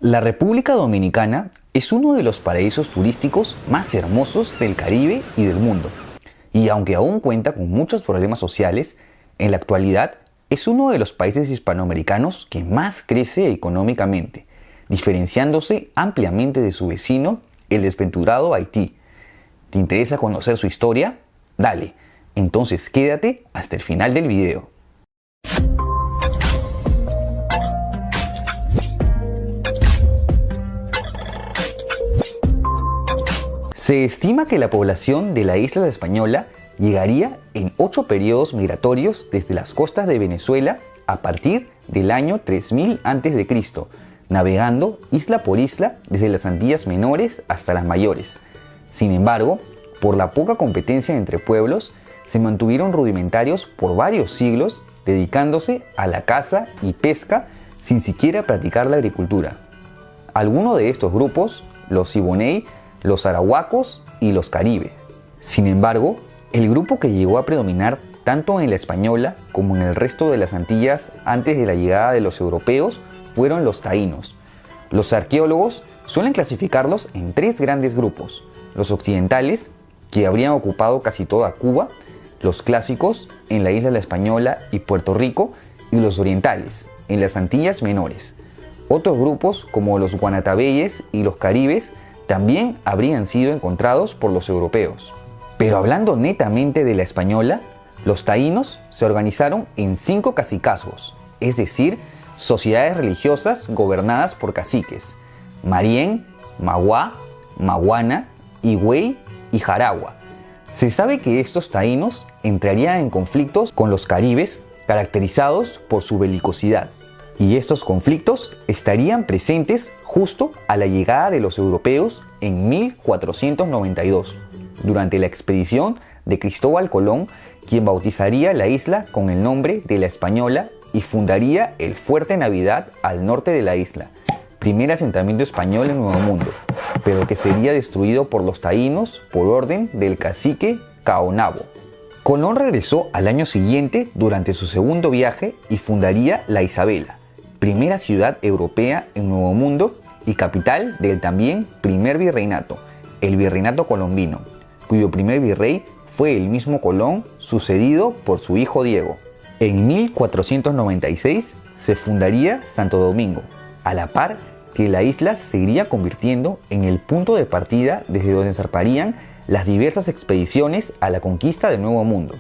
La República Dominicana es uno de los paraísos turísticos más hermosos del Caribe y del mundo. Y aunque aún cuenta con muchos problemas sociales, en la actualidad es uno de los países hispanoamericanos que más crece económicamente, diferenciándose ampliamente de su vecino, el desventurado Haití. ¿Te interesa conocer su historia? Dale, entonces quédate hasta el final del video. Se estima que la población de la isla española llegaría en 8 periodos migratorios desde las costas de Venezuela a partir del año 3000 a.C., navegando isla por isla desde las Antillas menores hasta las mayores. Sin embargo, por la poca competencia entre pueblos, se mantuvieron rudimentarios por varios siglos, dedicándose a la caza y pesca sin siquiera practicar la agricultura. Algunos de estos grupos, los Siboney, los arahuacos y los caribes. Sin embargo, el grupo que llegó a predominar tanto en la Española como en el resto de las Antillas antes de la llegada de los europeos fueron los taínos. Los arqueólogos suelen clasificarlos en 3 grandes grupos: los occidentales, que habrían ocupado casi toda Cuba; los clásicos, en la isla de la Española y Puerto Rico; y los orientales, en las Antillas menores. Otros grupos, como los guanatabeyes y los caribes, también habrían sido encontrados por los europeos. Pero hablando netamente de la Española, los taínos se organizaron en 5 cacicazgos, es decir, sociedades religiosas gobernadas por caciques: Marién, Maguá, Maguana, Higüey y Jaragua. Se sabe que estos taínos entrarían en conflictos con los caribes, caracterizados por su belicosidad. Y estos conflictos estarían presentes justo a la llegada de los europeos en 1492, durante la expedición de Cristóbal Colón, quien bautizaría la isla con el nombre de La Española y fundaría el Fuerte Navidad al norte de la isla, primer asentamiento español en Nuevo Mundo, pero que sería destruido por los taínos por orden del cacique Caonabo. Colón regresó al año siguiente durante su segundo viaje y fundaría La Isabela, primera ciudad europea en Nuevo Mundo y capital del también primer virreinato, el Virreinato Colombino, cuyo primer virrey fue el mismo Colón, sucedido por su hijo Diego. En 1496 se fundaría Santo Domingo, a la par que la isla se iría convirtiendo en el punto de partida desde donde zarparían las diversas expediciones a la conquista del Nuevo Mundo.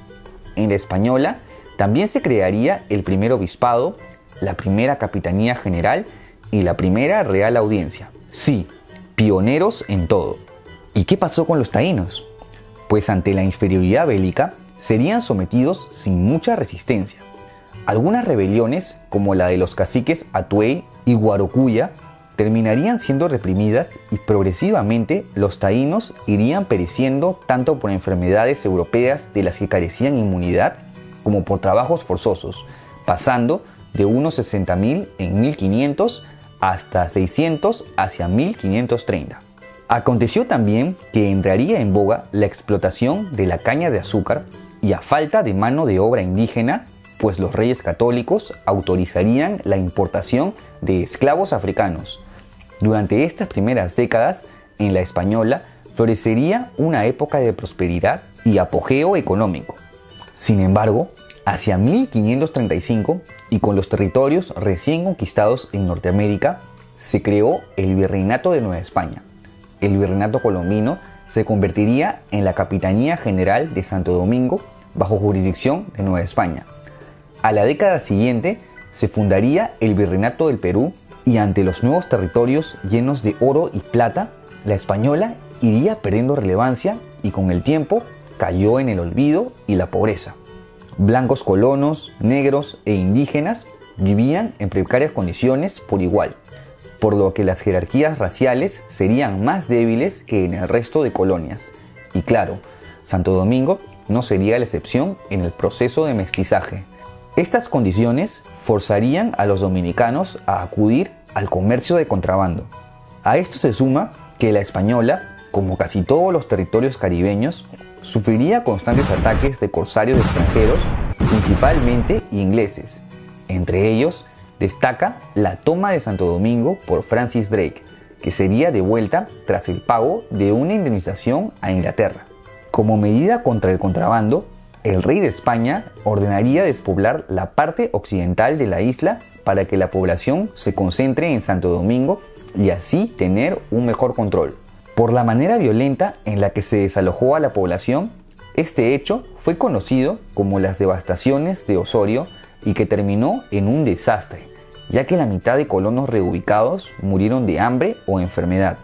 En la Española también se crearía el primer obispado, la primera capitanía general y la primera real audiencia. Sí, pioneros en todo. ¿Y qué pasó con los taínos? Pues ante la inferioridad bélica serían sometidos sin mucha resistencia. Algunas rebeliones, como la de los caciques Atuey y Guarocuya, terminarían siendo reprimidas y progresivamente los taínos irían pereciendo tanto por enfermedades europeas de las que carecían inmunidad como por trabajos forzosos, pasando de unos 60.000 en 1500 hasta 600 hacia 1530. Aconteció también que entraría en boga la explotación de la caña de azúcar y a falta de mano de obra indígena, pues los reyes católicos autorizarían la importación de esclavos africanos. Durante estas primeras décadas, en la Española, florecería una época de prosperidad y apogeo económico. Sin embargo, hacia 1535, y con los territorios recién conquistados en Norteamérica, se creó el Virreinato de Nueva España. El Virreinato Colombino se convertiría en la Capitanía General de Santo Domingo, bajo jurisdicción de Nueva España. A la década siguiente se fundaría el Virreinato del Perú, y ante los nuevos territorios llenos de oro y plata, la Española iría perdiendo relevancia y con el tiempo cayó en el olvido y la pobreza. Blancos colonos, negros e indígenas vivían en precarias condiciones por igual, por lo que las jerarquías raciales serían más débiles que en el resto de colonias. Y claro, Santo Domingo no sería la excepción en el proceso de mestizaje. Estas condiciones forzarían a los dominicanos a acudir al comercio de contrabando. A esto se suma que la Española, como casi todos los territorios caribeños, sufriría constantes ataques de corsarios extranjeros, principalmente ingleses, entre ellos destaca la toma de Santo Domingo por Francis Drake, que sería devuelta tras el pago de una indemnización a Inglaterra. Como medida contra el contrabando, el rey de España ordenaría despoblar la parte occidental de la isla para que la población se concentre en Santo Domingo y así tener un mejor control. Por la manera violenta en la que se desalojó a la población, este hecho fue conocido como las devastaciones de Osorio y que terminó en un desastre, ya que la mitad de colonos reubicados murieron de hambre o enfermedad.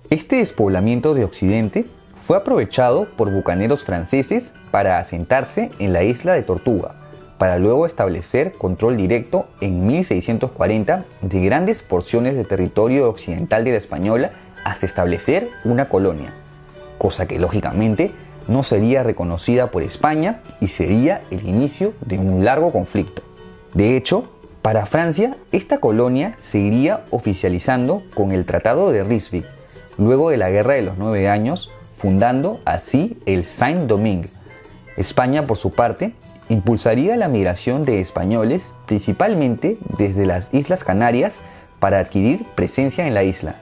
Este despoblamiento de Occidente fue aprovechado por bucaneros franceses para asentarse en la isla de Tortuga, para luego establecer control directo en 1640 de grandes porciones de territorio occidental de la Española hasta establecer una colonia, cosa que lógicamente no sería reconocida por España y sería el inicio de un largo conflicto. De hecho, para Francia, esta colonia se iría oficializando con el Tratado de Ryswick, luego de la Guerra de los 9 años, fundando así el Saint-Domingue. España, por su parte, impulsaría la migración de españoles, principalmente desde las Islas Canarias, para adquirir presencia en la isla,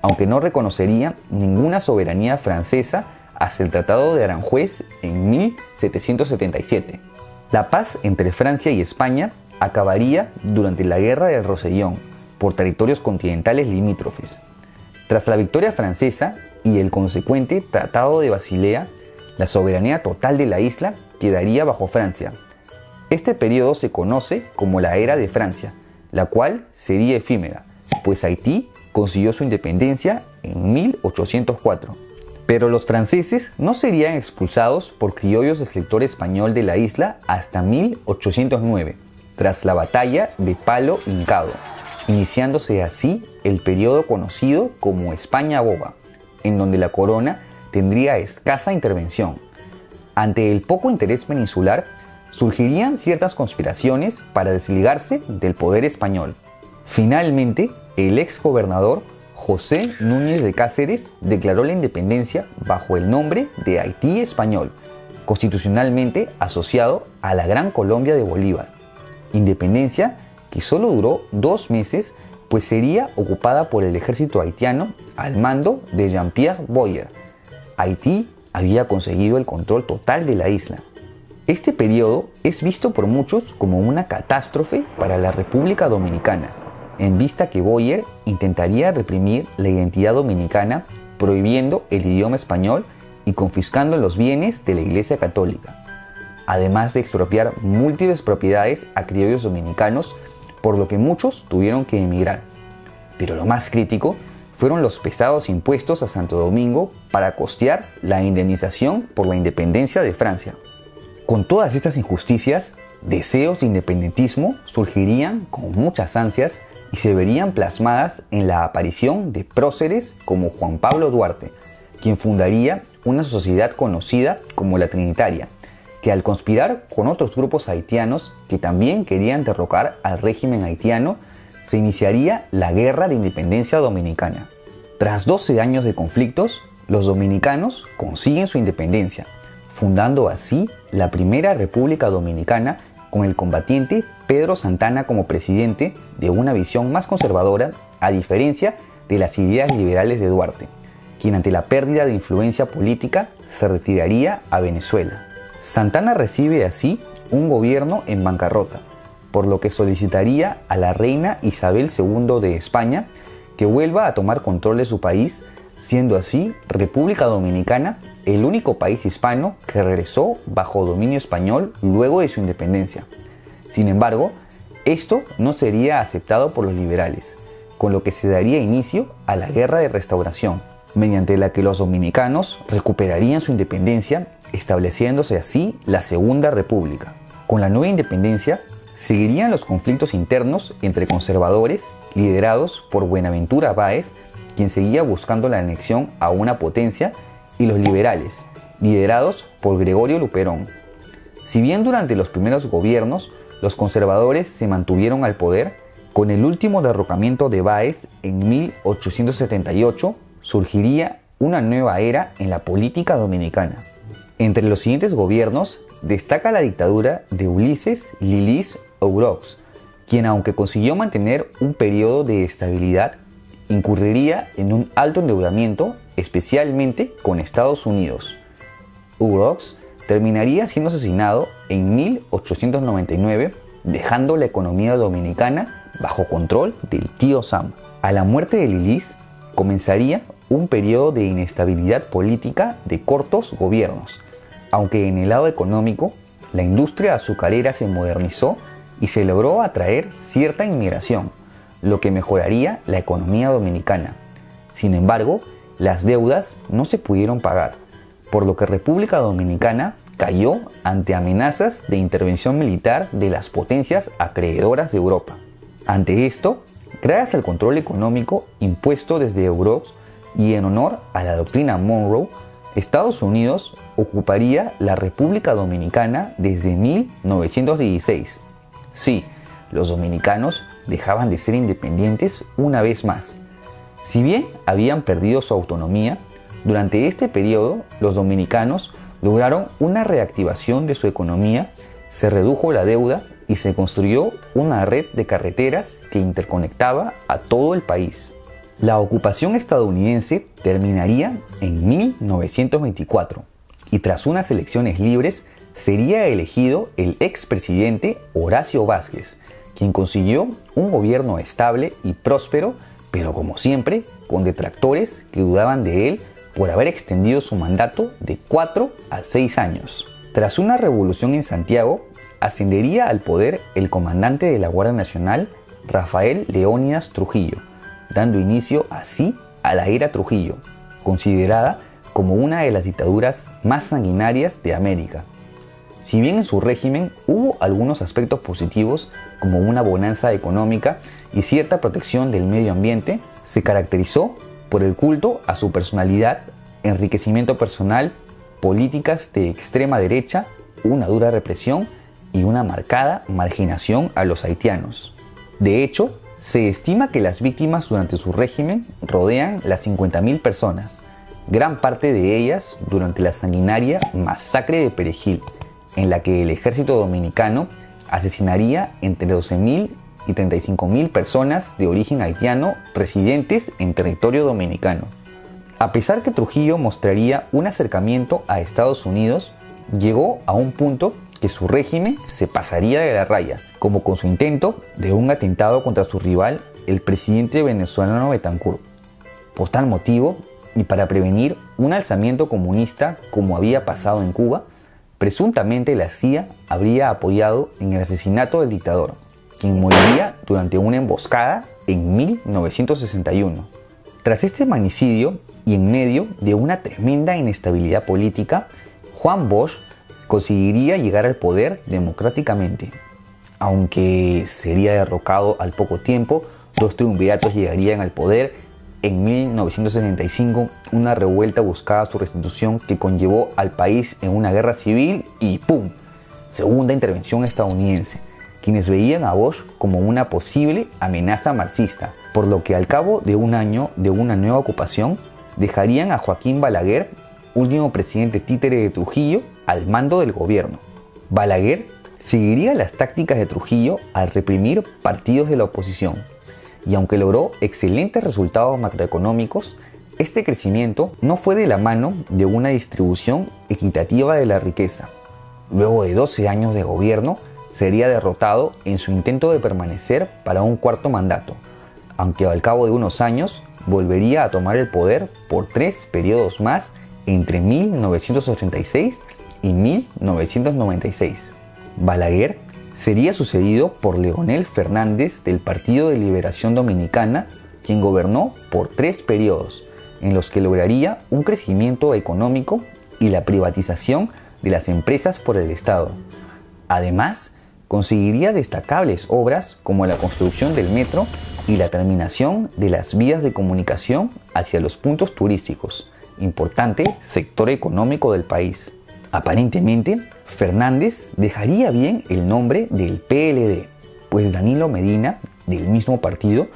aunque no reconocería ninguna soberanía francesa hasta el Tratado de Aranjuez en 1777. La paz entre Francia y España acabaría durante la Guerra del Rosellón por territorios continentales limítrofes. Tras la victoria francesa y el consecuente Tratado de Basilea, la soberanía total de la isla quedaría bajo Francia. Este periodo se conoce como la Era de Francia, la cual sería efímera, pues Haití consiguió su independencia en 1804. Pero los franceses no serían expulsados por criollos del sector español de la isla hasta 1809, tras la batalla de Palo Hincado, iniciándose así el periodo conocido como España Boba, en donde la corona tendría escasa intervención. Ante el poco interés peninsular, surgirían ciertas conspiraciones para desligarse del poder español. Finalmente, el ex gobernador José Núñez de Cáceres declaró la independencia bajo el nombre de Haití Español, constitucionalmente asociado a la Gran Colombia de Bolívar. Independencia que solo duró 2 meses, pues sería ocupada por el ejército haitiano al mando de Jean-Pierre Boyer. Haití había conseguido el control total de la isla. Este periodo es visto por muchos como una catástrofe para la República Dominicana, en vista que Boyer intentaría reprimir la identidad dominicana, prohibiendo el idioma español y confiscando los bienes de la Iglesia Católica, además de expropiar múltiples propiedades a criollos dominicanos, por lo que muchos tuvieron que emigrar. Pero lo más crítico fueron los pesados impuestos a Santo Domingo para costear la indemnización por la independencia de Francia. Con todas estas injusticias, deseos de independentismo surgirían con muchas ansias y se verían plasmadas en la aparición de próceres como Juan Pablo Duarte, quien fundaría una sociedad conocida como la Trinitaria, que al conspirar con otros grupos haitianos que también querían derrocar al régimen haitiano, se iniciaría la Guerra de Independencia Dominicana. Tras 12 años de conflictos, los dominicanos consiguen su independencia, fundando así la primera República Dominicana con el combatiente Pedro Santana como presidente, de una visión más conservadora, a diferencia de las ideas liberales de Duarte, quien ante la pérdida de influencia política se retiraría a Venezuela. Santana recibe así un gobierno en bancarrota, por lo que solicitaría a la reina Isabel II de España que vuelva a tomar control de su país, siendo así República Dominicana el único país hispano que regresó bajo dominio español luego de su independencia. Sin embargo, esto no sería aceptado por los liberales, con lo que se daría inicio a la Guerra de Restauración, mediante la que los dominicanos recuperarían su independencia, estableciéndose así la Segunda República. Con la nueva independencia, seguirían los conflictos internos entre conservadores, liderados por Buenaventura Báez, quien seguía buscando la anexión a una potencia, y los liberales, liderados por Gregorio Luperón. Si bien durante los primeros gobiernos los conservadores se mantuvieron al poder, con el último derrocamiento de Báez en 1878 surgiría una nueva era en la política dominicana. Entre los siguientes gobiernos destaca la dictadura de Ulises Lilís Aurochs, quien, aunque consiguió mantener un periodo de estabilidad, incurriría en un alto endeudamiento, especialmente con Estados Unidos. Hugo Oaks terminaría siendo asesinado en 1899, dejando la economía dominicana bajo control del tío Sam. A la muerte de Lilis comenzaría un periodo de inestabilidad política de cortos gobiernos, aunque en el lado económico la industria azucarera se modernizó y se logró atraer cierta inmigración, lo que mejoraría la economía dominicana. Sin embargo, las deudas no se pudieron pagar, por lo que República Dominicana cayó ante amenazas de intervención militar de las potencias acreedoras de Europa. Ante esto, gracias al control económico impuesto desde Europa y en honor a la doctrina Monroe, Estados Unidos ocuparía la República Dominicana desde 1916. Sí, los dominicanos dejaban de ser independientes una vez más. Si bien habían perdido su autonomía, durante este periodo los dominicanos lograron una reactivación de su economía, se redujo la deuda y se construyó una red de carreteras que interconectaba a todo el país. La ocupación estadounidense terminaría en 1924 y tras unas elecciones libres sería elegido el expresidente Horacio Vázquez, quien consiguió un gobierno estable y próspero, pero como siempre, con detractores que dudaban de él por haber extendido su mandato de 4 a 6 años. Tras una revolución en Santiago, ascendería al poder el comandante de la Guardia Nacional, Rafael Leónidas Trujillo, dando inicio así a la era Trujillo, considerada como una de las dictaduras más sanguinarias de América. Si bien en su régimen hubo algunos aspectos positivos, como una bonanza económica y cierta protección del medio ambiente, se caracterizó por el culto a su personalidad, enriquecimiento personal, políticas de extrema derecha, una dura represión y una marcada marginación a los haitianos. De hecho, se estima que las víctimas durante su régimen rodean las 50.000 personas, gran parte de ellas durante la sanguinaria masacre de Perejil, en la que el ejército dominicano asesinaría entre 12.000 y 35.000 personas de origen haitiano residentes en territorio dominicano. A pesar que Trujillo mostraría un acercamiento a Estados Unidos, llegó a un punto que su régimen se pasaría de la raya, como con su intento de un atentado contra su rival, el presidente venezolano Betancourt. Por tal motivo, y para prevenir un alzamiento comunista como había pasado en Cuba, presuntamente la CIA habría apoyado en el asesinato del dictador, quien moriría durante una emboscada en 1961. Tras este magnicidio y en medio de una tremenda inestabilidad política, Juan Bosch conseguiría llegar al poder democráticamente. Aunque sería derrocado al poco tiempo, dos triunviratos llegarían al poder. En 1975, una revuelta buscaba su restitución que conllevó al país en una guerra civil y ¡pum! Segunda intervención estadounidense, quienes veían a Bosch como una posible amenaza marxista, por lo que al cabo de un año de una nueva ocupación, dejarían a Joaquín Balaguer, último presidente títere de Trujillo, al mando del gobierno. Balaguer seguiría las tácticas de Trujillo al reprimir partidos de la oposición, y aunque logró excelentes resultados macroeconómicos, este crecimiento no fue de la mano de una distribución equitativa de la riqueza. Luego de 12 años de gobierno, sería derrotado en su intento de permanecer para un cuarto mandato, aunque al cabo de unos años volvería a tomar el poder por 3 periodos más entre 1986 y 1996. Balaguer sería sucedido por Leonel Fernández del Partido de Liberación Dominicana, quien gobernó por 3 periodos, en los que lograría un crecimiento económico y la privatización de las empresas por el Estado. Además, conseguiría destacables obras como la construcción del metro y la terminación de las vías de comunicación hacia los puntos turísticos, importante sector económico del país. Aparentemente, Fernández dejaría bien el nombre del PLD, pues Danilo Medina, del mismo partido,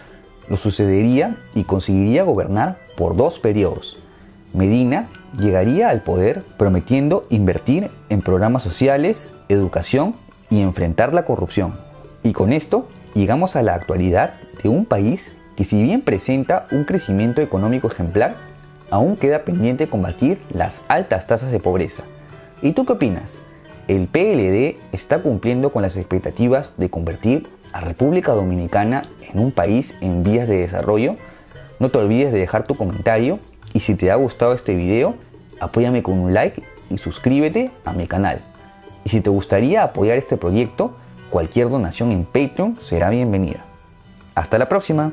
lo sucedería y conseguiría gobernar por 2 periodos. Medina llegaría al poder prometiendo invertir en programas sociales, educación y enfrentar la corrupción. Y con esto llegamos a la actualidad de un país que, si bien presenta un crecimiento económico ejemplar, aún queda pendiente combatir las altas tasas de pobreza. ¿Y tú qué opinas? ¿El PLD está cumpliendo con las expectativas de convertir a República Dominicana en un país en vías de desarrollo? No te olvides de dejar tu comentario y si te ha gustado este video, apóyame con un like y suscríbete a mi canal. Y si te gustaría apoyar este proyecto, cualquier donación en Patreon será bienvenida. ¡Hasta la próxima!